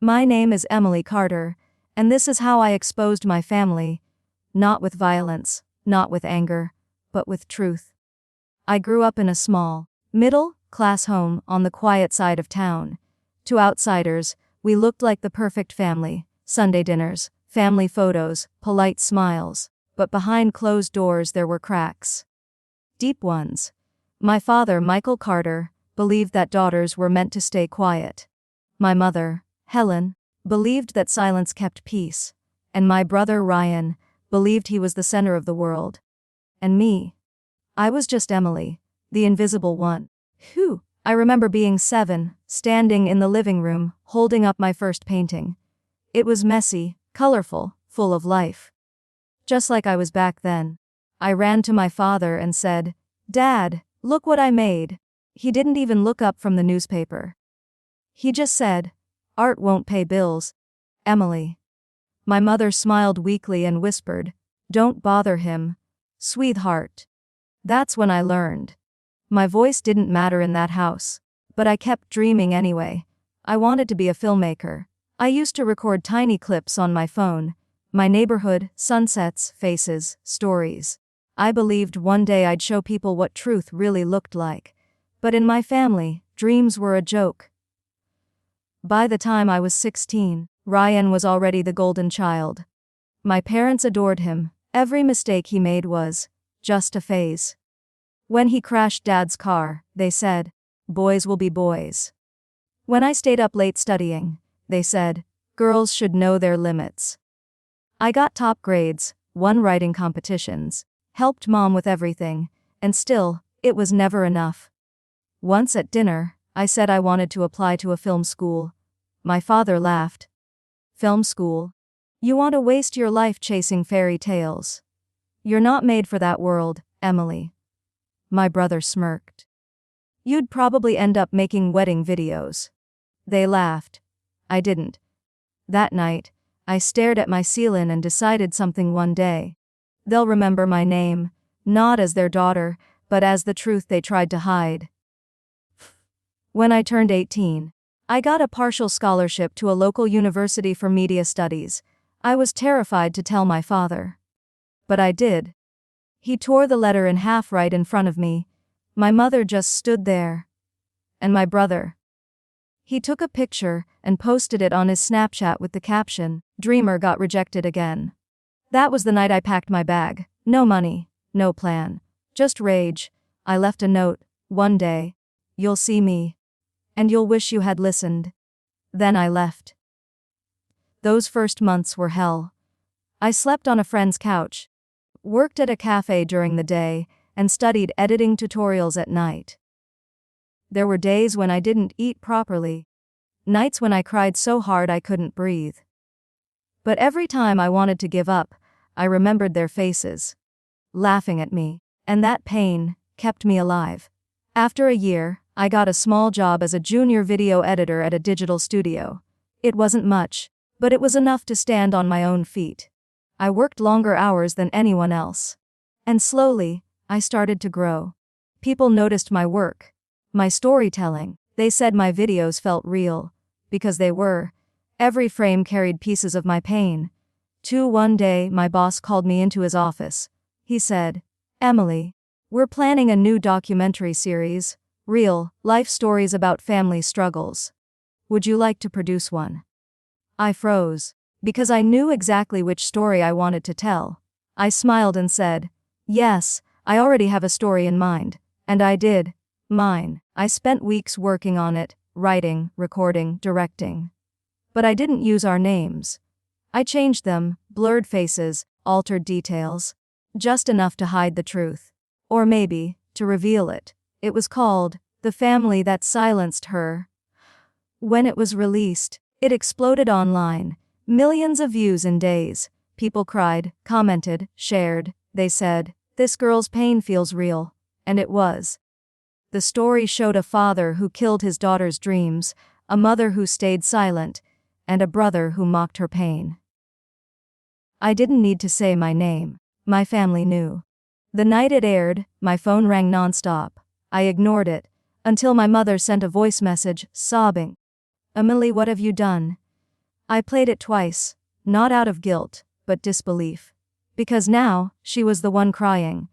My name is Emily Carter, and this is how I exposed my family. Not with violence, not with anger, but with truth. I grew up in a small, middle-class home on the quiet side of town. To outsiders, we looked like the perfect family: Sunday dinners, family photos, polite smiles. But behind closed doors there were cracks. Deep ones. My father, Michael Carter, believed that daughters were meant to stay quiet. My mother, Helen, believed that silence kept peace. And my brother, Ryan, believed he was the center of the world. And me? I was just Emily, the invisible one. Whew! I remember being 7, standing in the living room, holding up my first painting. It was messy, colorful, full of life. Just like I was back then. I ran to my father and said, "Dad, look what I made." He didn't even look up from the newspaper. He just said, "Art won't pay bills, Emily." My mother smiled weakly and whispered, "Don't bother him, sweetheart." That's when I learned. My voice didn't matter in that house, but I kept dreaming anyway. I wanted to be a filmmaker. I used to record tiny clips on my phone. My neighborhood, sunsets, faces, stories. I believed one day I'd show people what truth really looked like. But in my family, dreams were a joke. By the time I was 16, Ryan was already the golden child. My parents adored him. Every mistake he made was just a phase. When he crashed Dad's car, they said, "Boys will be boys." When I stayed up late studying, they said, "Girls should know their limits." I got top grades, won writing competitions, helped Mom with everything, and still, it was never enough. Once at dinner, I said I wanted to apply to a film school. My father laughed. "Film school? You want to waste your life chasing fairy tales? You're not made for that world, Emily." My brother smirked. "You'd probably end up making wedding videos." They laughed. I didn't. That night, I stared at my ceiling and decided something one day. They'll remember my name, not as their daughter, but as the truth they tried to hide. When I turned 18, I got a partial scholarship to a local university for media studies. I was terrified to tell my father. But I did. He tore the letter in half right in front of me. My mother just stood there. And my brother. He took a picture and posted it on his Snapchat with the caption, "Dreamer got rejected again." That was the night I packed my bag. No money, no plan, just rage. I left a note, "One day, you'll see me. And you'll wish you had listened." Then I left. Those first months were hell. I slept on a friend's couch, worked at a cafe during the day, and studied editing tutorials at night. There were days when I didn't eat properly. Nights when I cried so hard I couldn't breathe. But every time I wanted to give up, I remembered their faces, laughing at me, and that pain kept me alive. After a year, I got a small job as a junior video editor at a digital studio. It wasn't much, but it was enough to stand on my own feet. I worked longer hours than anyone else. And slowly, I started to grow. People noticed my work, my storytelling. They said my videos felt real, because they were. Every frame carried pieces of my pain. One day, my boss called me into his office. He said, "Emily, we're planning a new documentary series, real life stories about family struggles. Would you like to produce one?" I froze, because I knew exactly which story I wanted to tell. I smiled and said, "Yes, I already have a story in mind." And I did. Mine. I spent weeks working on it, writing, recording, directing. But I didn't use our names. I changed them, blurred faces, altered details. Just enough to hide the truth. Or maybe, to reveal it. It was called The Family That Silenced Her. When it was released, it exploded online. Millions of views in days. People cried, commented, shared. They said, "This girl's pain feels real." And it was. The story showed a father who killed his daughter's dreams, a mother who stayed silent, and a brother who mocked her pain. I didn't need to say my name. My family knew. The night it aired, my phone rang nonstop. I ignored it, until my mother sent a voice message, sobbing. "Emily, what have you done? I played it twice, not out of guilt, but disbelief. Because now, she was the one crying.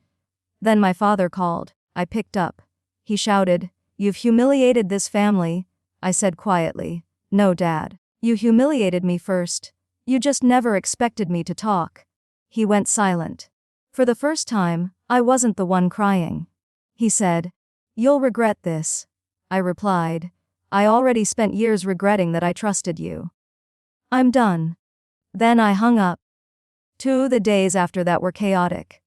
Then my father called. I picked up. He shouted, "You've humiliated this family." I said quietly, "No, Dad. You humiliated me first. You just never expected me to talk." He went silent. For the first time, I wasn't the one crying. He said, "You'll regret this." I replied, "I already spent years regretting that I trusted you. I'm done." Then I hung up. The days after that were chaotic.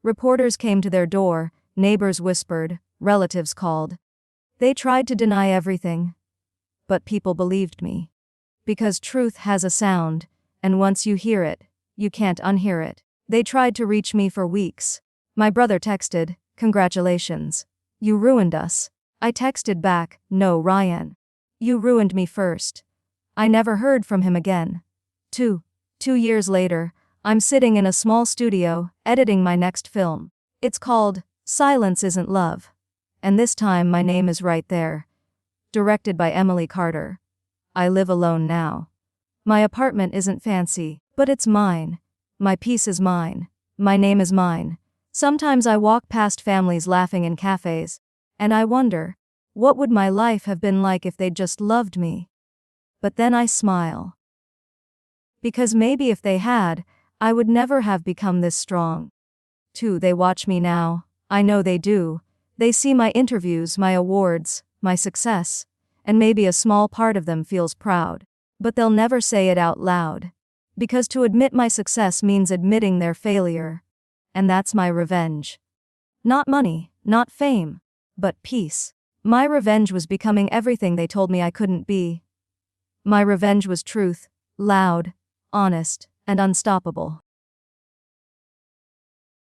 Reporters came to their door, neighbors whispered, relatives called. They tried to deny everything. But people believed me. Because truth has a sound, and once you hear it, you can't unhear it. They tried to reach me for weeks. My brother texted, "Congratulations. You ruined us." I texted back, "No, Ryan. You ruined me first." I never heard from him again. 2 years later, I'm sitting in a small studio, editing my next film. It's called Silence Isn't Love. And this time my name is right there. Directed by Emily Carter. I live alone now. My apartment isn't fancy, but it's mine. My peace is mine. My name is mine. Sometimes I walk past families laughing in cafes, and I wonder, what would my life have been like if they'd just loved me? But then I smile. Because maybe if they had, I would never have become this strong. They watch me now. I know they do. They see my interviews, my awards, my success, and maybe a small part of them feels proud. But they'll never say it out loud. Because to admit my success means admitting their failure. And that's my revenge. Not money, not fame, but peace. My revenge was becoming everything they told me I couldn't be. My revenge was truth, loud, honest, and unstoppable.